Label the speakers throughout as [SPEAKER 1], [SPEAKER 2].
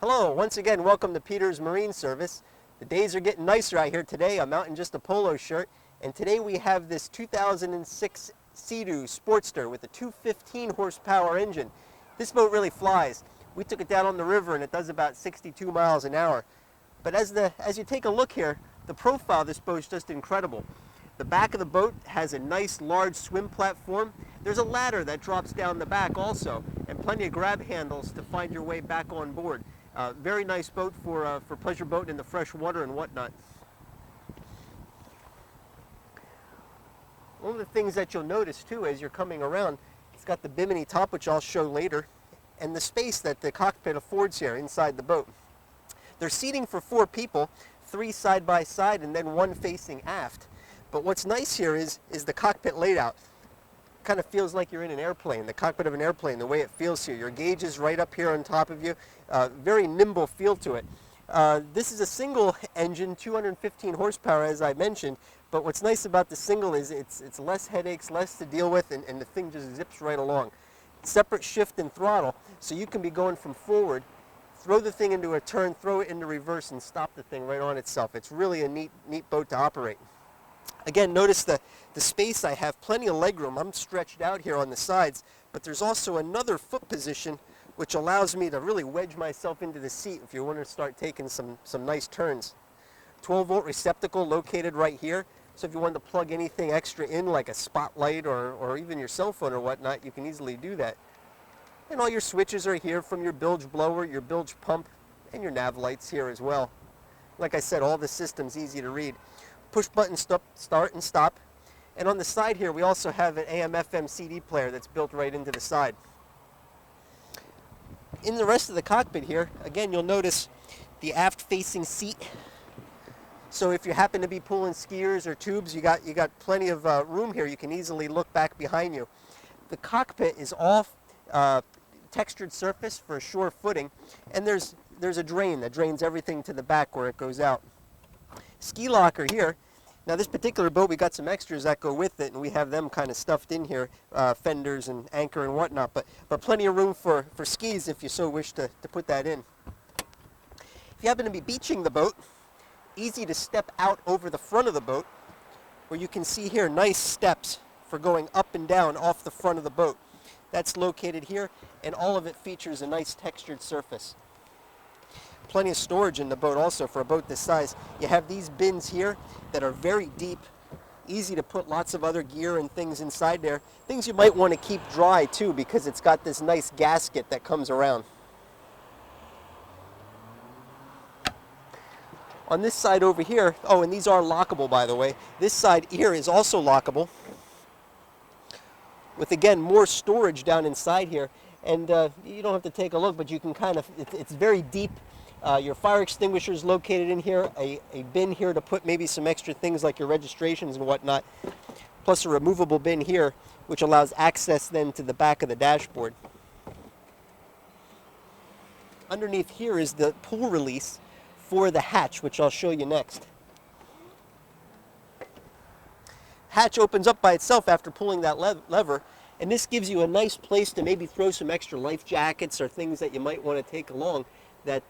[SPEAKER 1] Hello, once again, welcome to Peter's Marine Service. The days are getting nicer out here today. I'm out in just a polo shirt, and today we have this 2006 Sea-Doo Sportster with a 215 horsepower engine. This boat really flies. We took it down on the river and it does about 62 miles an hour. But as you take a look here, the profile of this boat is just incredible. The back of the boat has a nice large swim platform. There's a ladder that drops down the back also, and plenty of grab handles to find your way back on board. Very nice boat for pleasure boating in the fresh water and whatnot. One of the things that you'll notice too as you're coming around, it's got the Bimini top, which I'll show later, and the space that the cockpit affords here inside the boat. There's seating for 4 people, 3 side by side and then 1 facing aft. But what's nice here is the cockpit layout. Kind of feels like you're in an airplane, the cockpit of an airplane, the way it feels here. Your gauge is right up here on top of you. Very nimble feel to it. This is a single engine, 215 horsepower as I mentioned, but what's nice about the single is it's less headaches, less to deal with, and the thing just zips right along. Separate shift and throttle, so you can be going from forward, throw the thing into a turn, throw it into reverse, and stop the thing right on itself. It's really a neat boat to operate. Again, notice the space I have, plenty of legroom. I'm stretched out here on the sides, but there's also another foot position which allows me to really wedge myself into the seat if you want to start taking some nice turns. 12-volt receptacle located right here, so if you wanted to plug anything extra in like a spotlight or even your cell phone or whatnot, you can easily do that. And all your switches are here, from your bilge blower, your bilge pump, and your nav lights here as well. Like I said, all the system's easy to read. Push button start and stop. And on the side here, we also have an AM/FM CD player that's built right into the side. In the rest of the cockpit here, again, you'll notice the aft-facing seat. So if you happen to be pulling skiers or tubes, you got plenty of room here. You can easily look back behind you. The cockpit is all textured surface for a sure footing, and there's a drain that drains everything to the back where it goes out. Ski locker here. Now this particular boat, we got some extras that go with it, and we have them kind of stuffed in here, fenders and anchor and whatnot, but plenty of room for skis if you so wish to put that in. If you happen to be beaching the boat, easy to step out over the front of the boat, where you can see here nice steps for going up and down off the front of the boat. That's located here, and all of it features a nice textured surface. Plenty of storage in the boat also for a boat this size. You have these bins here that are very deep, easy to put lots of other gear and things inside there. Things you might want to keep dry too, because it's got this nice gasket that comes around. On this side over here, oh, and these are lockable by the way, this side here is also lockable, with again more storage down inside here. And you don't have to take a look, but you can kind of, it's very deep. Your fire extinguisher is located in here, a bin here to put maybe some extra things like your registrations and whatnot, plus a removable bin here, which allows access then to the back of the dashboard. Underneath here is the pull release for the hatch, which I'll show you next. Hatch opens up by itself after pulling that lever, and this gives you a nice place to maybe throw some extra life jackets or things that you might want to take along that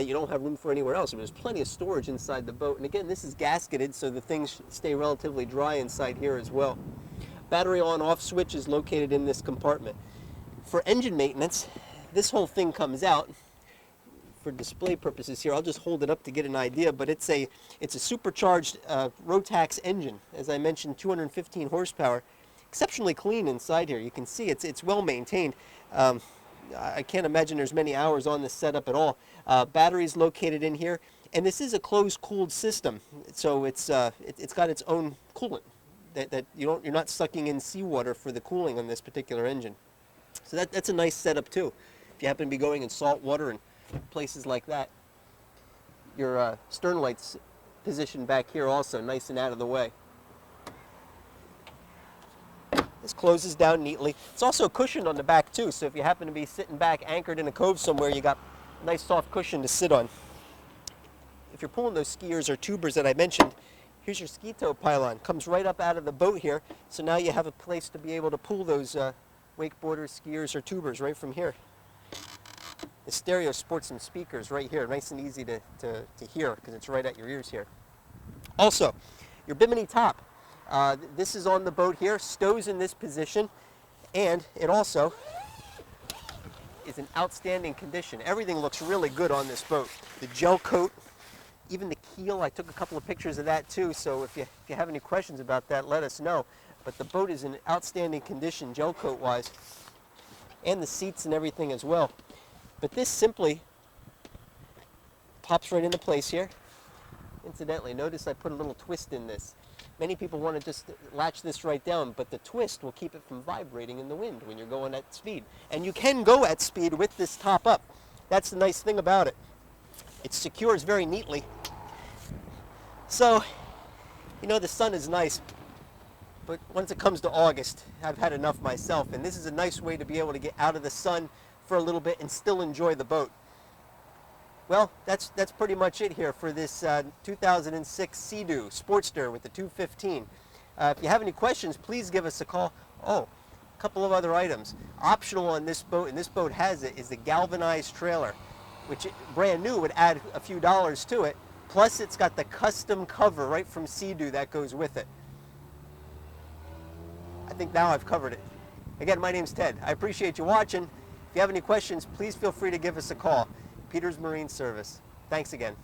[SPEAKER 1] you don't have room for anywhere else. I mean, there's plenty of storage inside the boat, and again, this is gasketed, so the things stay relatively dry inside here as well. Battery on-off switch is located in this compartment. For engine maintenance, this whole thing comes out. For display purposes here, I'll just hold it up to get an idea, but it's a supercharged Rotax engine. As I mentioned, 215 horsepower. Exceptionally clean inside here. You can see it's well maintained. I can't imagine there's many hours on this setup at all. Batteries located in here, and this is a closed-cooled system, so it's got its own coolant that you're not sucking in seawater for the cooling on this particular engine. So that's a nice setup too. If you happen to be going in salt water and places like that, your stern lights positioned back here also nice and out of the way. This closes down neatly. It's also cushioned on the back too, so if you happen to be sitting back anchored in a cove somewhere, you got a nice soft cushion to sit on. If you're pulling those skiers or tubers that I mentioned, here's your ski tow pylon. Comes right up out of the boat here, so now you have a place to be able to pull those wakeboarders, skiers, or tubers right from here. The stereo sports some speakers right here, nice and easy to hear because it's right at your ears here. Also, your Bimini top. This is on the boat here, stows in this position, and it also is in outstanding condition. Everything looks really good on this boat. The gel coat, even the keel, I took a couple of pictures of that too, so if you have any questions about that, let us know. But the boat is in outstanding condition, gel coat wise, and the seats and everything as well. But this simply pops right into place here. Incidentally, notice I put a little twist in this. Many people want to just latch this right down, but the twist will keep it from vibrating in the wind when you're going at speed. And you can go at speed with this top up. That's the nice thing about it. It secures very neatly. So, you know, the sun is nice, but once it comes to August, I've had enough myself, and this is a nice way to be able to get out of the sun for a little bit and still enjoy the boat. Well, that's pretty much it here for this 2006 Sea-Doo Sportster with the 215. If you have any questions, please give us a call. Oh, a couple of other items. Optional on this boat, and this boat has it, is the galvanized trailer, which brand new would add a few dollars to it. Plus, it's got the custom cover right from Sea-Doo that goes with it. I think now I've covered it. Again, my name's Ted. I appreciate you watching. If you have any questions, please feel free to give us a call. Peter's Marine Service. Thanks again.